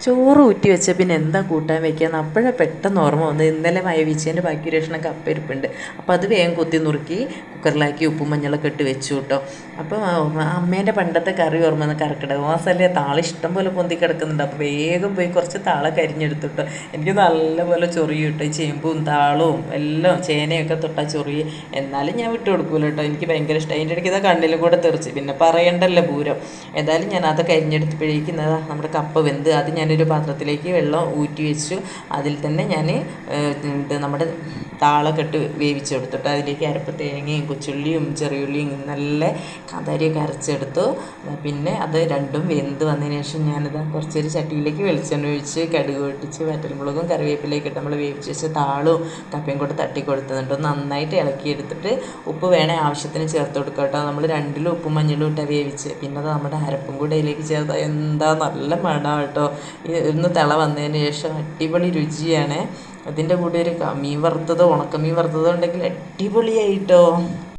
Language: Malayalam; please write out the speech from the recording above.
ചോറ് ഊറ്റി വെച്ച പിന്നെ എന്താ കൂട്ടാൻ വയ്ക്കാന്ന് അപ്പോഴേ പെട്ടെന്ന് ഓർമ്മ വന്നത്. ഇന്നലെ മയവീച്ചേൻ്റെ ബാക്കി രക്ഷണം കപ്പരിപ്പുണ്ട്. അപ്പോൾ അത് വേഗം കുത്തി നുറുക്കി കുക്കറിലാക്കി ഉപ്പും മഞ്ഞളൊക്കെ ഇട്ട് വെച്ചു കേട്ടോ. അപ്പോൾ അമ്മേൻ്റെ പണ്ടത്തെ കറി ഓർമ്മ വന്ന് കറക്കട മാസമല്ലേ താള ഇഷ്ടം പോലെ പൊന്തി കിടക്കുന്നുണ്ട്. അപ്പോൾ വേഗം പോയി കുറച്ച് താള കരിഞ്ഞെടുത്തു കേട്ടോ. എനിക്ക് നല്ലപോലെ ചൊറിയും കേട്ടോ. ചേമ്പും താളവും എല്ലാം ചേനയൊക്കെ തൊട്ടാൽ ചൊറിയും. എന്നാലും ഞാൻ വിട്ടു കൊടുക്കൂല കേട്ടോ. എനിക്ക് ഭയങ്കര ഇഷ്ടം. അതിൻ്റെ ഇടയ്ക്ക് ഇതാ കണ്ണിലും കൂടെ തെറിച്ച്. പിന്നെ പറയണ്ടല്ലോ പൂരം. ഏതായാലും ഞാൻ അത് കരിഞ്ഞെടുത്തപ്പോഴേക്കുന്നതാ നമ്മുടെ കപ്പ വെന്ത്. അത് ഞാനൊരു പാത്രത്തിലേക്ക് വെള്ളം ഊറ്റി വെച്ചു. അതിൽ തന്നെ ഞാൻ നമ്മുടെ താളൊക്കെ ഇട്ട് വേവിച്ചെടുത്തിട്ട് അതിലേക്ക് അരപ്പ് തേങ്ങയും കൊച്ചുള്ളിയും ചെറിയുള്ളിയും നല്ല കാന്താരിയൊക്കെ അരച്ചെടുത്തു. പിന്നെ അത് രണ്ടും വെന്ത് വന്നതിന് ശേഷം ഞാനിത് കുറച്ചൊരു ചട്ടിയിലേക്ക് വെളിച്ചെണ്ണ ഒഴിച്ച് കടുക് പൊട്ടിച്ച് വറ്റൽമുളകും കറിവേപ്പിലേക്ക് ഇട്ട് നമ്മൾ വേവിച്ച് വെച്ച് താളവും കപ്പയും കൂടെ തട്ടി കൊടുത്തിട്ട് നന്നായിട്ട് ഇളക്കിയെടുത്തിട്ട് ഉപ്പ് വേണേൽ ആവശ്യത്തിന് ചേർത്ത് കൊടുക്കുക കേട്ടോ. നമ്മൾ രണ്ടിലും ഉപ്പും മഞ്ഞളും ഇട്ടാണ് വേവിച്ച്. പിന്നെ അത് നമ്മുടെ അരപ്പും കൂടെ അതിലേക്ക് ചേർത്താൽ എന്താ നല്ല മണം കേട്ടോ. ഒന്ന് തിള വന്നതിന് ശേഷം അടിപൊളി രുചിയാണ്. അതിൻ്റെ കൂടെ ഒരു മീൻ വറുത്തതോ ഉണക്കമീൻ വറുത്തതോ ഉണ്ടെങ്കിൽ അടിപൊളിയായിട്ടോ.